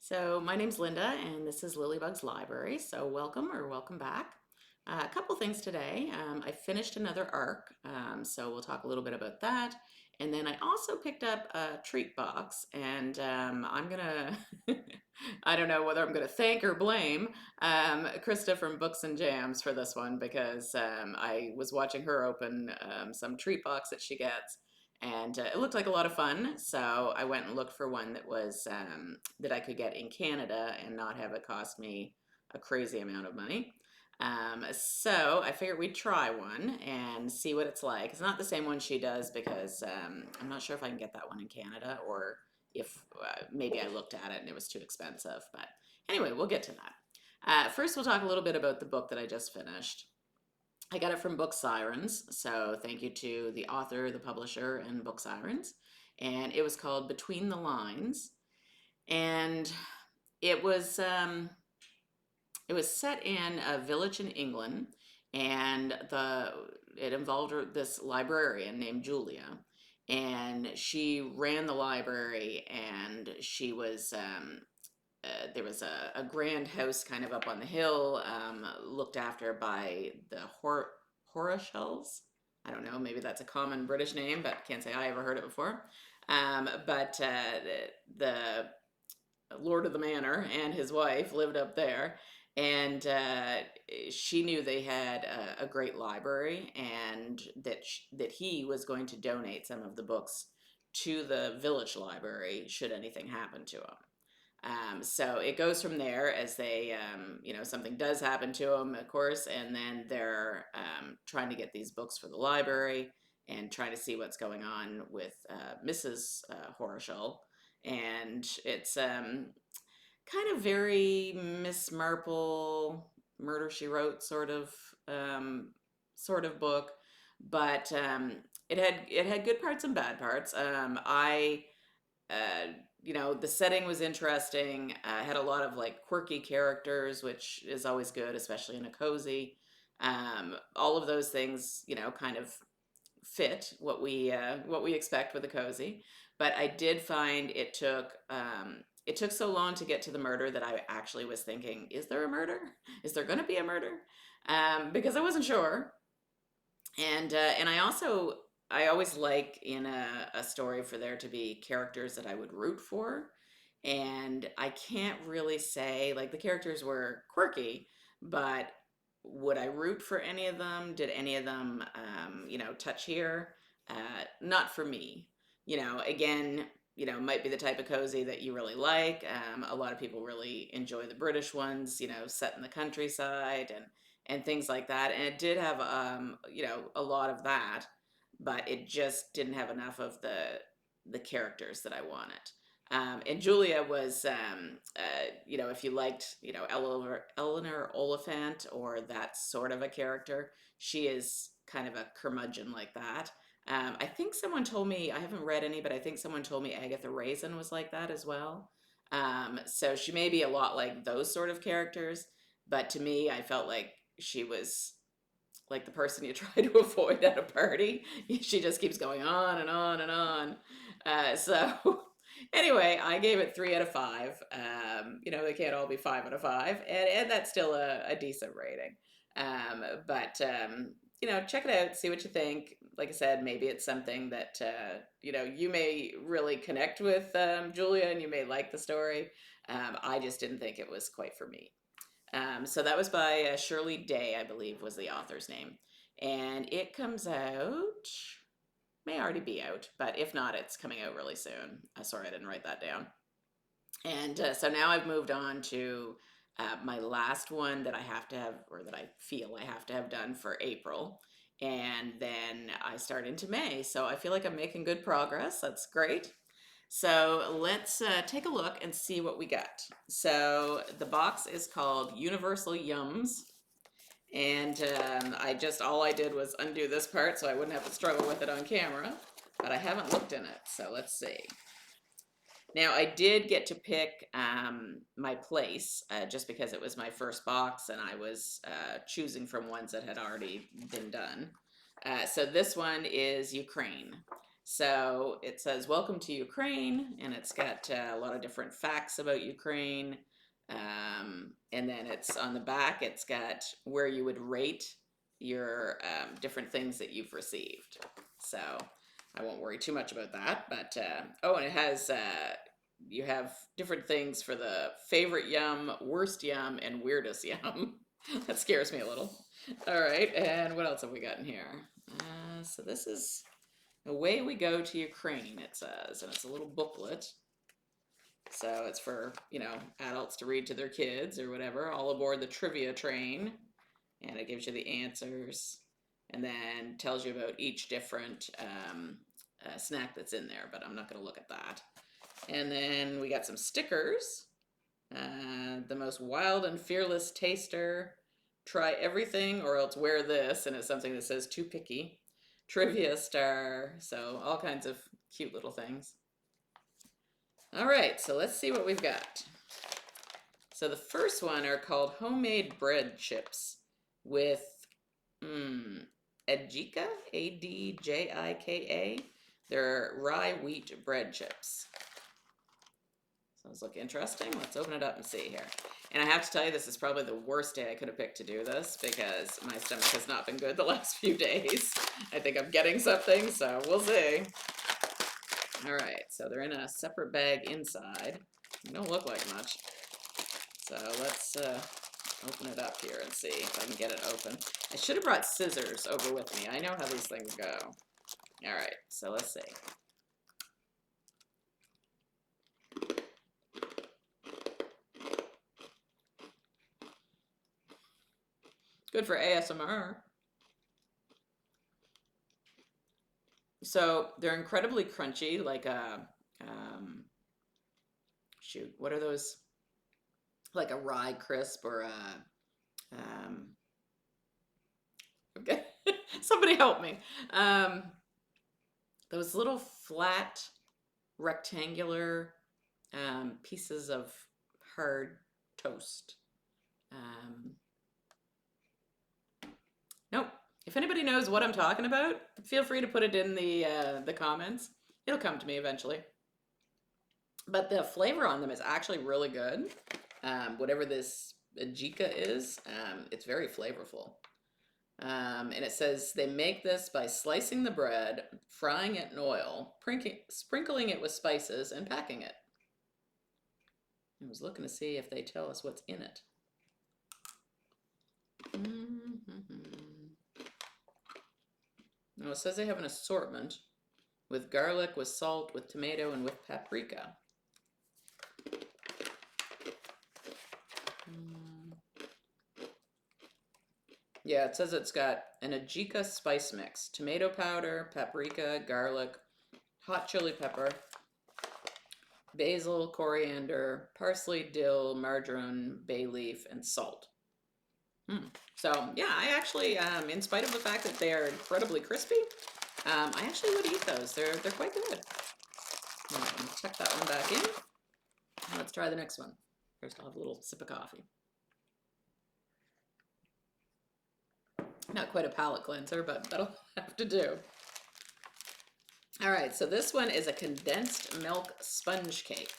So my name's Linda, and this is Lilybug's Library. So welcome or welcome back. A couple things today. I finished another arc, so we'll talk a little bit about that. And then I also picked up a treat box, and I'm gonna, I don't know whether I'm gonna thank or blame Krista from Books and Jams for this one because I was watching her open some treat box that she gets, and it looked like a lot of fun. So I went and looked for one that was that I could get in Canada and not have it cost me a crazy amount of money. So I figured we'd try one and see what it's like. It's not the same one she does because I'm not sure if I can get that one in Canada or if maybe I looked at it and it was too expensive. But anyway, we'll get to that. First, we'll talk a little bit about the book that I just finished. I got it from Book Sirens, so thank you to the author, the publisher, and Book Sirens. And it was called Between the Lines, and it was um, it was set in a village in England, and the it involved this librarian named Julia, and she ran the library, and she was there was a grand house kind of up on the hill, looked after by the Horoshells. I don't know, maybe that's a common British name, but can't say I ever heard it before. But the Lord of the Manor and his wife lived up there, and she knew they had a great library, and that he was going to donate some of the books to the village library should anything happen to him. So it goes from there as something does happen to them, of course, and then they're trying to get these books for the library and trying to see what's going on with Mrs. Horschel. And it's kind of very Miss Marple, Murder She Wrote sort of book, but it had good parts and bad parts. Uh, the setting was interesting. Had a lot of like quirky characters, which is always good, especially in a cozy. All of those things, kind of fit what we expect with a cozy. But I did find it took so long to get to the murder that I actually was thinking, is there a murder? Is there going to be a murder? Because I wasn't sure. And I always like in a story for there to be characters that I would root for. And I can't really say, like, the characters were quirky, but would I root for any of them? Did any of them, touch here? Not for me. Again, might be the type of cozy that you really like. A lot of people really enjoy the British ones, set in the countryside and things like that. And it did have, a lot of that, but it just didn't have enough of the characters that I wanted. And Julia was, if you liked, Eleanor Oliphant or that sort of a character, she is kind of a curmudgeon like that. I think someone told me, I haven't read any, but I think someone told me Agatha Raisin was like that as well. So she may be a lot like those sort of characters, but to me, I felt like she was like the person you try to avoid at a party. She just keeps going on and on and on. So anyway, I gave it 3 out of 5. They can't all be 5 out of 5, and that's still a decent rating. But check it out, see what you think. Like I said, maybe it's something that you may really connect with, Julia, and you may like the story. I just didn't think it was quite for me. So that was by Shirley Day, I believe was the author's name. And it comes out, may already be out, but if not, it's coming out really soon. Sorry, I didn't write that down. And so now I've moved on to my last one that I have to have, or that I feel I have to have done for April. And then I start into May. So I feel like I'm making good progress. That's great. So let's take a look and see what we got. So the box is called Universal Yums. And all I did was undo this part so I wouldn't have to struggle with it on camera. But I haven't looked in it, so let's see. Now I did get to pick my place just because it was my first box and I was choosing from ones that had already been done. So this one is Ukraine. So it says, "Welcome to Ukraine," and it's got a lot of different facts about Ukraine. And then it's on the back, it's got where you would rate your different things that you've received. So I won't worry too much about that. But oh, and it has you have different things for the favorite yum, worst yum, and weirdest yum. That scares me a little. All right, and what else have we got in here? So this is Away We Go to Ukraine, it says, and it's a little booklet. So it's for, adults to read to their kids or whatever, all aboard the trivia train. And it gives you the answers and then tells you about each different snack that's in there, but I'm not going to look at that. And then we got some stickers. The most wild and fearless taster. Try everything or else wear this. And it's something that says too picky. Trivia star. So all kinds of cute little things. All right, so let's see what we've got. So the first one are called homemade bread chips with Adjika, Adjika. They're rye wheat bread chips. So those look interesting. Let's open it up and see here. And I have to tell you, this is probably the worst day I could have picked to do this because my stomach has not been good the last few days. I think I'm getting something, so we'll see. All right, so they're in a separate bag inside. They don't look like much. So let's open it up here and see if I can get it open. I should have brought scissors over with me. I know how these things go. All right, so let's see. Good for ASMR. So they're incredibly crunchy, like a, shoot, what are those? Like a rye crisp or a, okay, somebody help me. Those little flat, rectangular pieces of hard toast. Nope. If anybody knows what I'm talking about, feel free to put it in the comments. It'll come to me eventually. But the flavor on them is actually really good. Whatever this Adjika is, it's very flavorful. And it says they make this by slicing the bread, frying it in oil, sprinkling it with spices, and packing it. I was looking to see if they tell us what's in it. No, it says they have an assortment with garlic, with salt, with tomato, and with paprika. Yeah, it says it's got an Adjika spice mix, tomato powder, paprika, garlic, hot chili pepper, basil, coriander, parsley, dill, marjoram, bay leaf, and salt. So yeah, I actually, in spite of the fact that they are incredibly crispy, I actually would eat those. They're quite good. Check that one back in. Let's try the next one. First, I'll have a little sip of coffee. Not quite a palate cleanser, but that'll have to do. All right, so this one is a condensed milk sponge cake.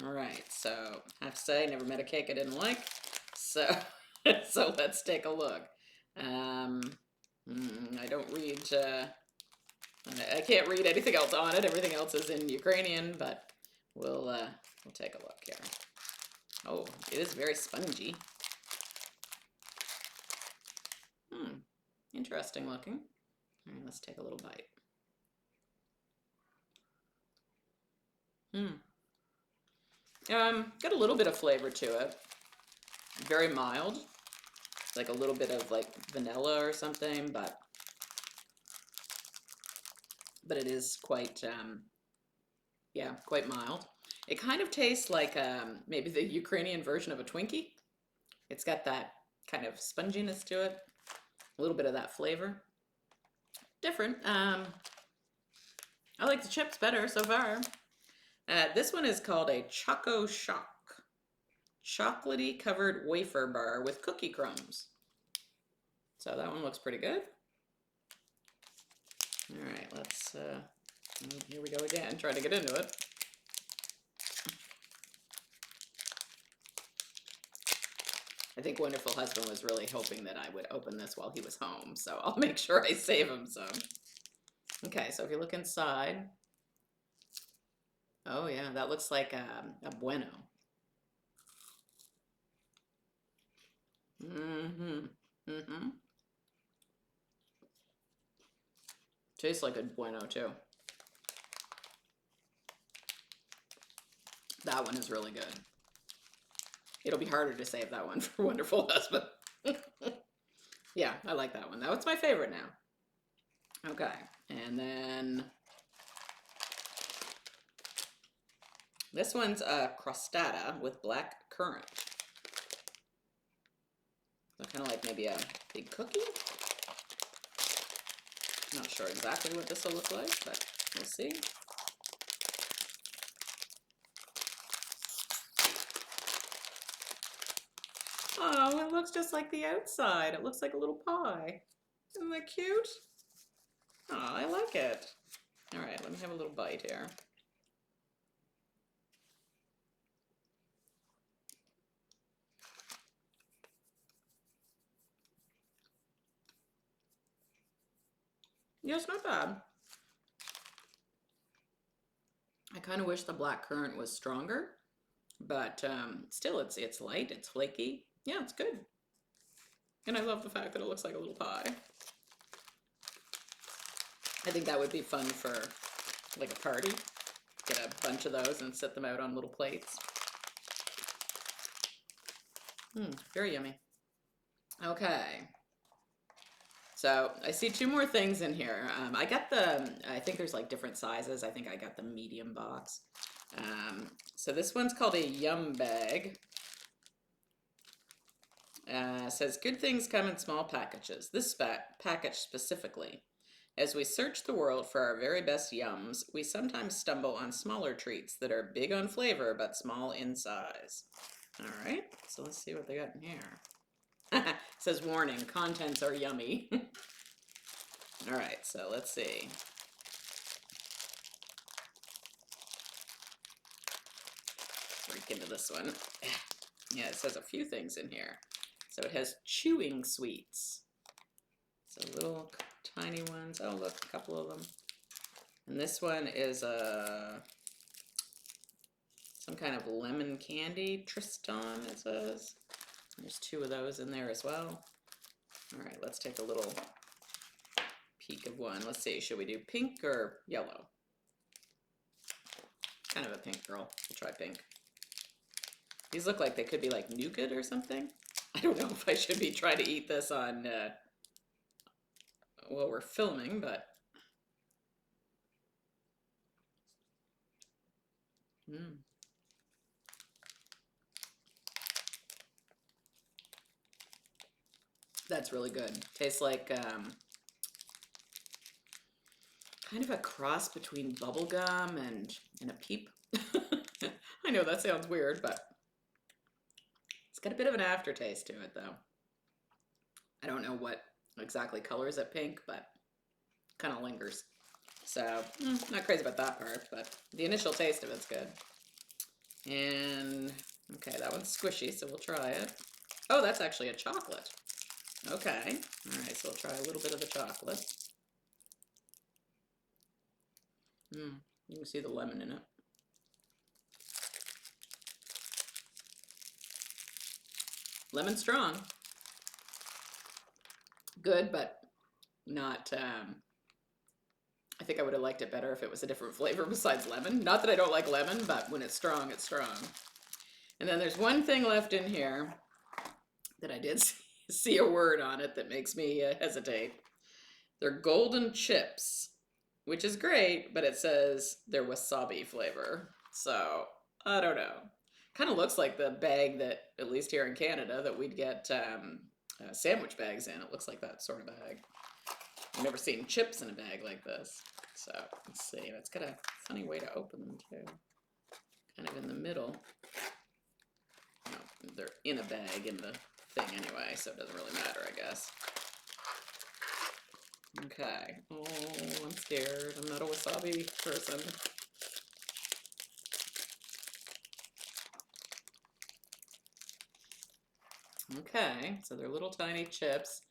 All right, so I have to say, I never met a cake I didn't like. So, so let's take a look. I don't read, I can't read anything else on it. Everything else is in Ukrainian, but we'll take a look here. Oh, it is very spongy. Interesting looking. All right, let's take a little bite. Got a little bit of flavor to it. Very mild. Like a little bit of like vanilla or something, but it is quite, yeah, quite mild. It kind of tastes like maybe the Ukrainian version of a Twinkie. It's got that kind of sponginess to it. A little bit of that flavor. Different. I like the chips better so far. This one is called a Choco Shock. Chocolatey covered wafer bar with cookie crumbs. So that one looks pretty good. here we go again, trying to get into it. I think Wonderful Husband was really hoping that I would open this while he was home, so I'll make sure I save him some. Okay, so if you look inside, oh yeah, that looks like a Bueno. Tastes like a Bueno too. That one is really good. It'll be harder to save that one for Wonderful Husband. Yeah, I like that one. That one's my favorite now. Okay, and then this one's a crostata with black currant. So kind of like maybe a big cookie. Not sure exactly what this will look like, but we'll see. Oh, it looks just like the outside. It looks like a little pie. Isn't that cute? Oh, I like it. All right, let me have a little bite here. Yeah, it's not bad. I kind of wish the black currant was stronger, but still, it's light, it's flaky. Yeah, it's good. And I love the fact that it looks like a little pie. I think that would be fun for like a party. Get a bunch of those and set them out on little plates. Very yummy. Okay. So I see two more things in here. I think there's like different sizes. I think I got the medium box. So this one's called a Yum Bag. Says, good things come in small packages. This package specifically. As we search the world for our very best yums, we sometimes stumble on smaller treats that are big on flavor but small in size. All right, so let's see what they got in here. It says, warning, contents are yummy. All right, so let's see. Let's break into this one. Yeah, it says a few things in here. So it has chewing sweets. So little tiny ones. Oh, look, a couple of them. And this one is some kind of lemon candy, Tristan, it says. There's two of those in there as well. All right, let's take a little peek of one. Let's see, should we do pink or yellow? Kind of a pink girl. We'll try pink. These look like they could be like nougat or something. I don't know if I should be trying to eat this on while we're filming, but that's really good. Tastes like kind of a cross between bubblegum and a Peep. I know that sounds weird, but it's got a bit of an aftertaste to it, though. I don't know what exactly colors it pink, but kind of lingers. So, not crazy about that part, but the initial taste of it's good. And, okay, that one's squishy, so we'll try it. Oh, that's actually a chocolate. Okay, all right, so we'll try a little bit of the chocolate. You can see the lemon in it. Lemon strong. Good, but not, I think I would have liked it better if it was a different flavor besides lemon. Not that I don't like lemon, but when it's strong, it's strong. And then there's one thing left in here that I did see a word on it that makes me hesitate. They're golden chips, which is great, but it says they're wasabi flavor. So, I don't know. Kind of looks like the bag that, at least here in Canada, that we'd get sandwich bags in. It looks like that sort of bag. I've never seen chips in a bag like this. So, let's see. It's got a funny way to open them, too. Kind of in the middle. No, they're in a bag in the thing anyway, so it doesn't really matter, I guess. Okay. Oh, I'm scared. I'm not a wasabi person. Okay, so they're little tiny chips.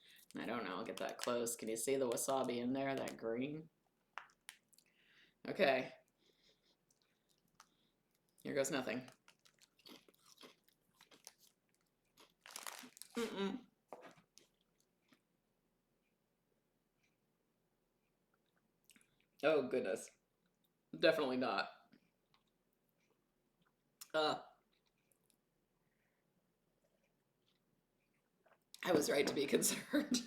I don't know, I'll get that close. Can you see the wasabi in there, that green? Okay, here goes nothing. Mm-mm. Oh, goodness. Definitely not. Uh, I was right to be concerned.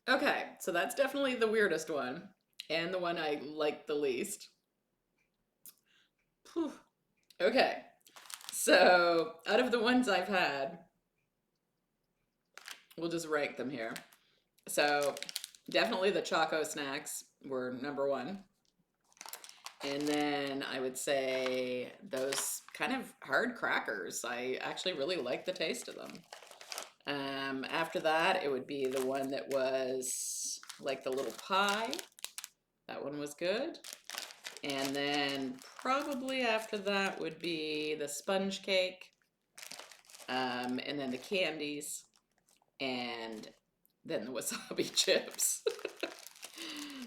Okay, so that's definitely the weirdest one, and the one I like the least. Whew. Okay, so out of the ones I've had, we'll just rank them here. So definitely the Choco snacks were number one. And then I would say those kind of hard crackers. I actually really like the taste of them. After that, it would be the one that was like the little pie. That one was good. And then probably after that would be the sponge cake, and then the candies, and then the wasabi chips.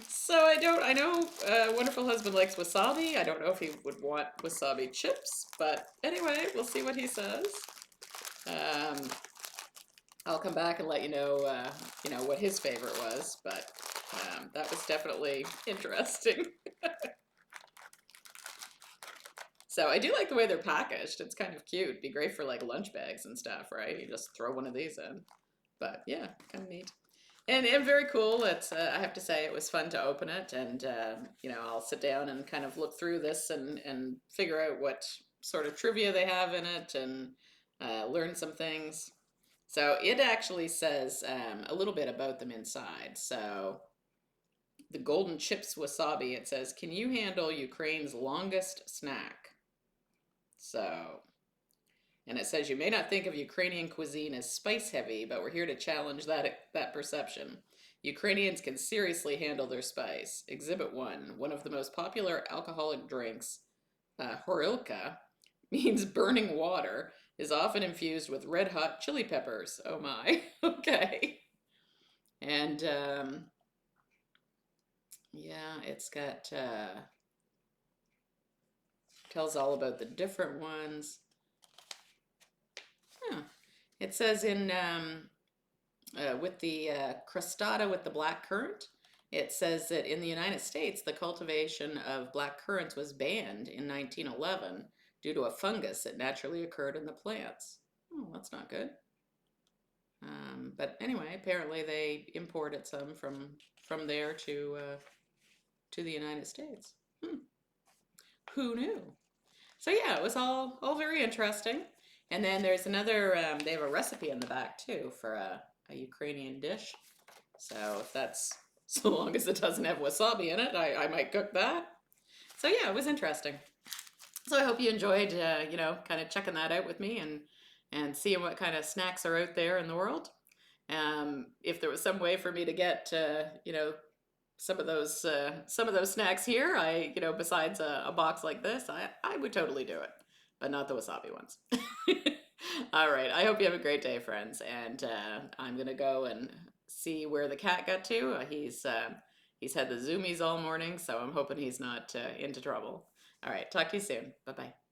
So I know Wonderful Husband likes wasabi. I don't know if he would want wasabi chips, but anyway, we'll see what he says. Um, I'll come back and let you know what his favorite was, but that was definitely interesting. So I do like the way they're packaged. It's kind of cute. Be great for like lunch bags and stuff, right? You just throw one of these in. But yeah, kind of neat. And very cool. It's I have to say it was fun to open it, and you know, I'll sit down and kind of look through this and figure out what sort of trivia they have in it, and learn some things. So it actually says a little bit about them inside. So the golden chips wasabi. It says, "Can you handle Ukraine's longest snack?" So, and it says, "You may not think of Ukrainian cuisine as spice heavy, but we're here to challenge that perception. Ukrainians can seriously handle their spice. Exhibit 1, one of the most popular alcoholic drinks, horilka, means burning water, is often infused with red hot chili peppers." Oh my. Okay. And yeah, it's got tells all about the different ones. Huh. It says in with the crostata with the black currant, it says that in the United States, the cultivation of black currants was banned in 1911 due to a fungus that naturally occurred in the plants. Oh, that's not good. But anyway, apparently they imported some from there to the United States. Hmm. Who knew? So yeah, it was all very interesting. And then there's another. They have a recipe in the back too for a Ukrainian dish. So if that's so long as it doesn't have wasabi in it, I might cook that. So yeah, it was interesting. So I hope you enjoyed, you know, kind of checking that out with me and seeing what kind of snacks are out there in the world. If there was some way for me to get, you know, some of those snacks here, you know, besides a box like this, I would totally do it, but not the wasabi ones. All right. I hope you have a great day, friends. And I'm gonna go and see where the cat got to. He's had the zoomies all morning, so I'm hoping he's not into trouble. All right. Talk to you soon. Bye bye.